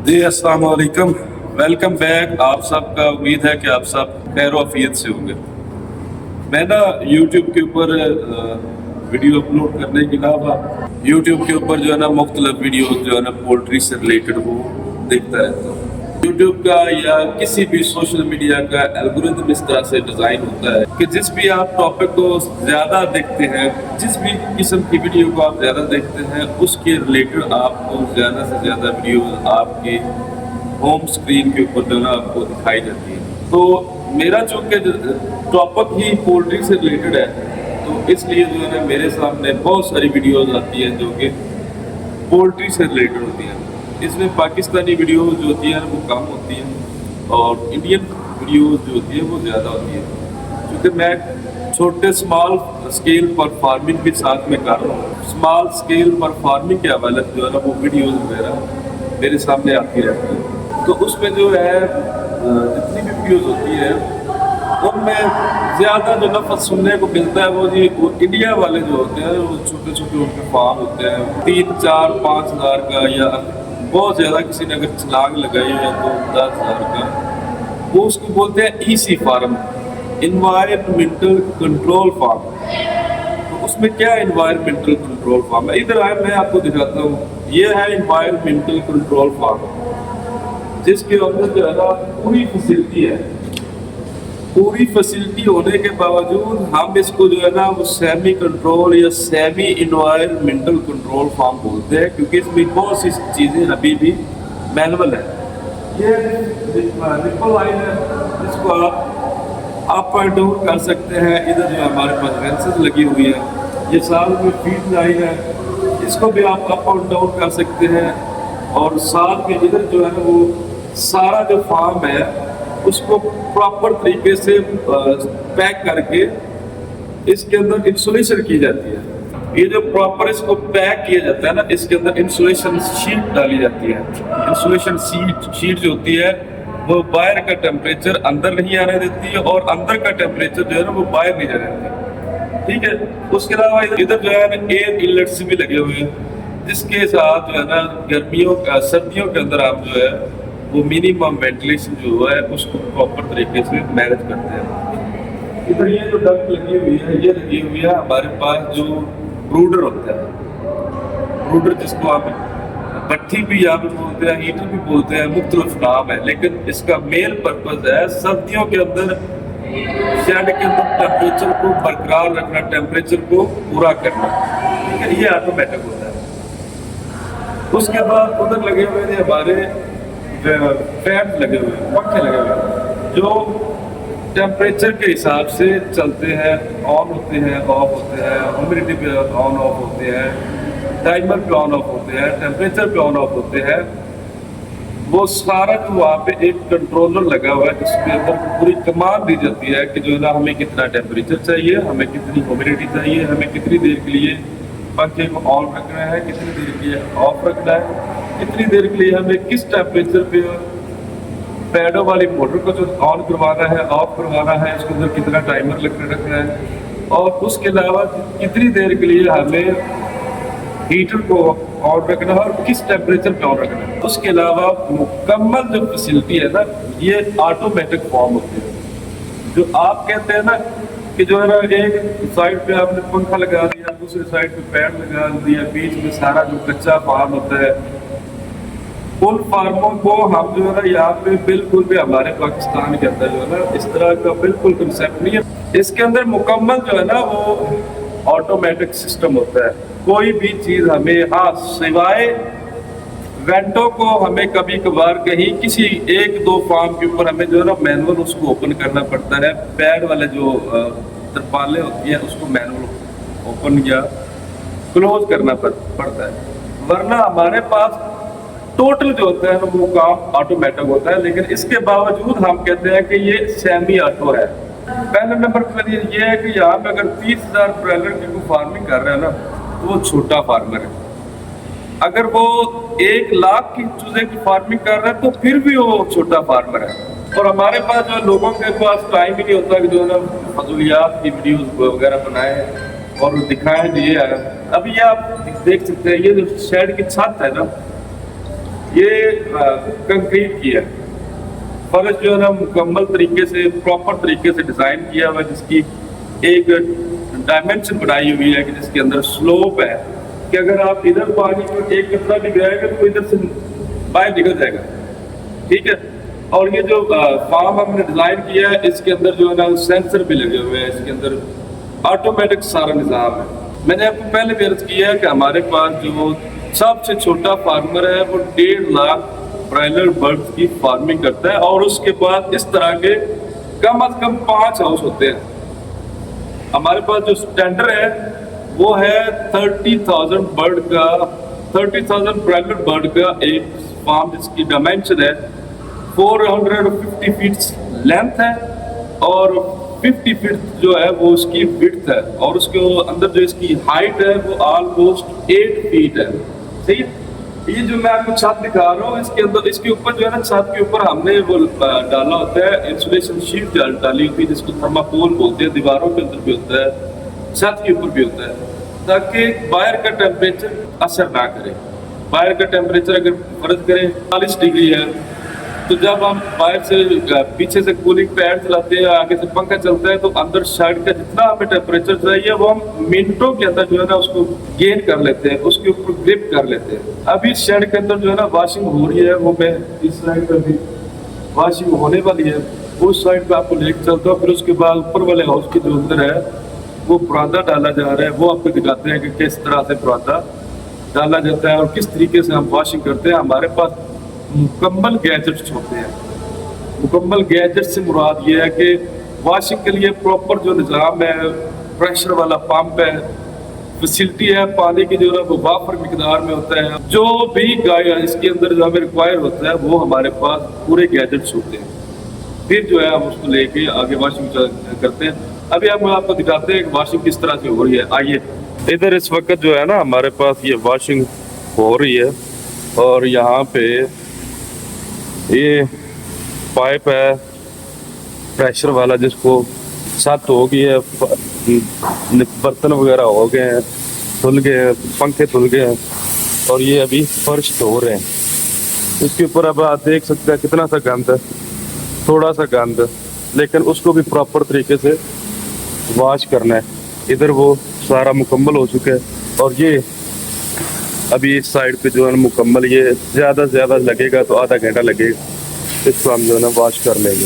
जी अस्सलाम वालेकुम, welcome back. आप सबका उम्मीद है कि आप सब खैर आफियत से होंगे। मैं ना यूट्यूब के ऊपर वीडियो अपलोड करने के अलावा यूट्यूब के ऊपर जो है ना मुख्तलिफ वीडियो जो है ना पोल्ट्री से रिलेटेड वो देखता रहता हूँ। यूट्यूब का या किसी भी सोशल मीडिया का एल्गोरिथम इस तरह से डिज़ाइन होता है कि जिस भी आप टॉपिक को ज़्यादा देखते हैं, जिस भी किस्म की वीडियो को आप ज़्यादा देखते हैं, उसके रिलेटेड आपको ज़्यादा से ज़्यादा वीडियो आपके होम स्क्रीन के ऊपर जो है ना आपको दिखाई जाती है। तो मेरा चूँकि टॉपिक ही पोल्ट्री से रिलेटेड है, तो इसलिए जो है ना मेरे सामने बहुत सारी वीडियोज़ आती हैं जो कि पोल्ट्री से रिलेटेड होती हैं। इसमें पाकिस्तानी वीडियोज़ जो होती हैं वो कम होती हैं और इंडियन वीडियोज़ जो होती है वो ज़्यादा होती है। क्योंकि मैं छोटे स्मॉल स्केल पर फार्मिंग भी साथ में कर रहा हूँ। स्मॉल स्केल पर फार्मिंग के हवाले से जो है ना वो वीडियोज़ वगैरह मेरे सामने आती रहती है। तो उसमें जो है जितनी भी वीडियोज़ होती है उनमें ज़्यादा जो नफ़ा सुनने को मिलता है वो इंडिया वाले जो होते हैं वो छोटे छोटे उनके फार्म होते हैं 3, 4, 5 हज़ार का, या बहुत ज़्यादा किसी ने अगर छलांग लगाई है तो 10 हज़ार का। वो उसको बोलते हैं EC form, environmental control form. तो उसमें क्या इन्वायरमेंटल कंट्रोल फार्म है, इधर आए मैं आपको दिखाता हूँ। ये है इन्वायरमेंटल कंट्रोल फार्म, जिसके अंदर जो है ना पूरी फैसिलिटी है। पूरी फैसिलिटी होने के बावजूद हम इसको जो है ना वो सेमी कंट्रोल या सेमी इन्वायरमेंटल कंट्रोल फार्म बोलते हैं, क्योंकि इसमें बहुत सी चीज़ें अभी भी मैनुअल है। ये रिपल लाइन है जिसको आप अप एंड डाउन कर सकते हैं। इधर जो हमारे पास रेंसेस लगी हुई है, ये साथ में फीड लाइन है, इसको भी आप अप एंड डाउन कर सकते हैं। और साथ में इधर जो है ना वो सारा जो फार्म है उसको प्रॉपर तरीके से पैक करके इसके अंदर इंसुलेशन की जाती है। ये जो प्रॉपर इसको पैक किया जाता है ना, इसके अंदर इंसुलेशन शीट डाली जाती है। इंसुलेशन शीट जो होती है वो बाहर का टेम्परेचर अंदर नहीं आने देती है और अंदर का टेम्परेचर जो है ना वो बाहर नहीं जाने देती। ठीक है, उसके अलावा इधर जो है ना एयर इनलेट्स भी लगे हुए हैं, जिसके साथ जो है ना गर्मियों का सर्दियों के अंदर आप जो है वो मिनिमम वेंटिलेशन जो है उसको प्रॉपर तरीके से मैनेज करते हैं। इधर ये जो डक्ट लगी हुई है, ये लगी हुई है हमारे पास जो ब्रूडर होता है। ब्रूडर जिसको आप भट्ठी भी यहाँ पे बोलते हैं, हीटर भी बोलते हैं, मुख्तलिफ नाम है, लेकिन इसका मेन पर्पज है सर्दियों के अंदर शेड के अंदर टेम्परेचर को बरकरार रखना, टेम्परेचर को पूरा करना। ठीक है, ये ऑटोमेटिक होता है। उसके बाद उधर लगे हुए थे हमारे फैन लगे हुए हैं, पंखे लगे हुए हैं, जो टेम्परेचर के हिसाब से चलते हैं, ऑन होते हैं, ऑफ होते हैं, ह्यूमिडिटी पे ऑन ऑफ होते हैं, टाइमर पे ऑन ऑफ होते हैं, टेम्परेचर पे ऑन ऑफ होते हैं। वो सारा जो वहाँ पे एक कंट्रोलर लगा हुआ है जिसके अंदर पूरी कमांड दी जाती है कि जो है ना हमें कितना टेम्परेचर चाहिए, हमें कितनी ह्यूमिडिटी चाहिए, हमें कितनी देर के लिए पंखे को ऑन रखना है, कितनी देर के लिए ऑफ रखना है, कितनी देर के लिए हमें किस टेम्परेचर पे पैडों वाली मोटर को जो ऑन करवाना है, ऑफ करवाना है, इसके अंदर कितना टाइमर रखना है, और उसके अलावा कितनी देर के लिए हमें हीटर को ऑन रखना है और किस टेम्परेचर पे ऑन रखना है। उसके अलावा मुकम्मल जो फैसिलिटी है ना, ये ऑटोमेटिक फॉर्म होती है। जो आप कहते हैं ना कि जो है ना एक साइड पे आपने पंखा लगा दिया, दूसरे साइड पे पैड लगा दिया, बीच में सारा जो कच्चा फार्म होता है, उन फार्मों को हम जो है ना यहाँ पे बिल्कुल भी हमारे पाकिस्तान के अंदर जो है ना इस तरह का बिल्कुल कंसेप्ट नहीं है। इसके अंदर मुकम्मल जो है ना वो ऑटोमेटिक सिस्टम होता है। कोई भी चीज़ हमें, हाँ सिवाय वेंटो को हमें कभी कभार कहीं किसी 1-2 फार्म के ऊपर हमें जो है ना मैनुअल उसको ओपन करना पड़ता है। पैड वाले जो तरपालें होती हैं उसको मैनुअल ओपन या क्लोज करना पड़ता है, वरना हमारे पास टोटल जो होता है वो काम ऑटोमेटिक होता है। लेकिन इसके बावजूद हम कहते हैं कि ये सेमी ऑटो है। पहले नंबर पर ये है कि यहाँ पे अगर 30,000 ब्रॉयलर की कोई फार्मिंग कर रहे हैं ना तो वो छोटा फार्मर है। अगर वो 1 लाख की चूजे की फार्मिंग कर रहे हैं तो फिर भी वो छोटा फार्मर है। और हमारे पास जो लोगों के पास टाइम ही नहीं होता कि जो है ना फजूलियात की वीडियोस वगैरह बनाए और दिखाएं। ये अभी ये आप देख सकते हैं, ये जो शेड की छत है ना, یہ کنکریٹ کی ہے, فرش جو ہے نا مکمل طریقے سے پراپر طریقے سے ڈیزائن کیا ہوا ہے, جس کی ایک ڈائمنشن بنائی ہوئی ہے کہ جس کے اندر سلوپ ہے کہ اگر آپ ادھر پانی کو ایک قطرہ بھی گرائے گا تو ادھر سے باہر نکل جائے گا, ٹھیک ہے. اور یہ جو فارم ہم نے ڈیزائن کیا ہے اس کے اندر جو ہے نا سینسر بھی لگے ہوئے ہیں, اس کے اندر آٹومیٹک سارا نظام ہے. میں نے آپ کو پہلے بھی عرض کیا ہے کہ ہمارے پاس جو سب سے چھوٹا فارمر ہے وہ 1.5 لاکھ برائلر برڈ کی فارمنگ کرتا ہے, اور اس کے بعد اس طرح کے کم از کم 5 ہاؤس ہوتے ہیں. ہمارے پاس جو اسٹینڈرڈ ہے وہ ہے 30,000 برڈ کا, 30,000 برائلر برڈ کا ایک فارم, جس کی ڈائمینشن ہے 450 فیٹ لینتھ ہے اور 50 فیٹ جو ہے وہ اس کی وڈتھ ہے, اور اس کے اندر جو اس کی ہائٹ ہے وہ آلموسٹ 8 فیٹ ہے. صحیح. یہ جو میں آپ کو چھت دکھا رہا ہوں اس کے اندر, اس کے اوپر جو ہے نا چھت کے اوپر ہم نے وہ ڈالا ہوتا ہے انسولیشن شیٹ ڈالی ہوتی ہے جس کو تھرماکول بولتے ہیں. دیواروں کے اندر بھی ہوتا ہے, چھت کے اوپر بھی ہوتا ہے, تاکہ باہر کا ٹیمپریچر اثر نہ کرے. باہر کا ٹیمپریچر اگر فرض کریں 40 ڈگری ہے تو جب ہم باہر سے پیچھے سے کولنگ پیڈ چلاتے ہیں, آگے سے پنکھا چلتا ہے, تو اندر سائڈ کا جتنا ہمیں ٹیمپریچر چاہیے وہ ہم منٹوں کے اندر جو ہے نا اس کو گین کر لیتے ہیں, اس کے اوپر گرپ کر لیتے ہیں. ابھی شیڈ کے اندر جو ہے نا واشنگ ہو رہی ہے, وہ میں اس سائڈ پہ بھی واشنگ ہونے والی ہے, اس سائڈ پہ آپ کو لے کے چلتا ہوں. پھر اس کے بعد اوپر والے ہاؤس کے جو اندر ہے وہ پرادہ ڈالا جا رہا ہے, وہ آپ کو دکھاتے ہیں کہ کس طرح سے پرادہ ڈالا جاتا ہے اور کس طریقے سے ہم واشنگ کرتے ہیں. ہمارے پاس مکمل گیجٹس ہوتے ہیں. مکمل گیجٹ سے مراد یہ ہے کہ واشنگ کے لیے پراپر جو نظام ہے, پریشر والا پمپ ہے, فیسلٹی ہے, پانی کی جو ہے وہ وافر مقدار میں ہوتا ہے, جو بھی اس کے اندر جو ہمیں ریکوائر ہوتا ہے وہ ہمارے پاس پورے گیجٹس ہوتے ہیں. پھر جو ہے ہم اس کو لے کے آگے واشنگ کرتے ہیں. ابھی ہم آپ کو دکھاتے ہیں کہ واشنگ کس طرح سے ہو رہی ہے. آئیے ادھر اس وقت جو ہے نا ہمارے پاس یہ واشنگ ہو رہی ہے, اور یہاں پہ یہ پائپ ہے پریشر والا جس کو چھت ہو گئی ہے, برتن وغیرہ ہو گئے ہیں, دھل گئے ہیں, پنکھے دھل گئے ہیں, اور یہ ابھی فرش دھو رہے ہیں. اس کے اوپر اب آپ دیکھ سکتے ہیں کتنا سا گند ہے, تھوڑا سا گند, لیکن اس کو بھی پراپر طریقے سے واش کرنا ہے. ادھر وہ سارا مکمل ہو چکا ہے, اور یہ ابھی اس سائڈ پہ جو ہے مکمل, یہ زیادہ سے زیادہ لگے گا تو آدھا گھنٹہ لگے گا, اس کو ہم جو ہے نا واش کر لیں گے.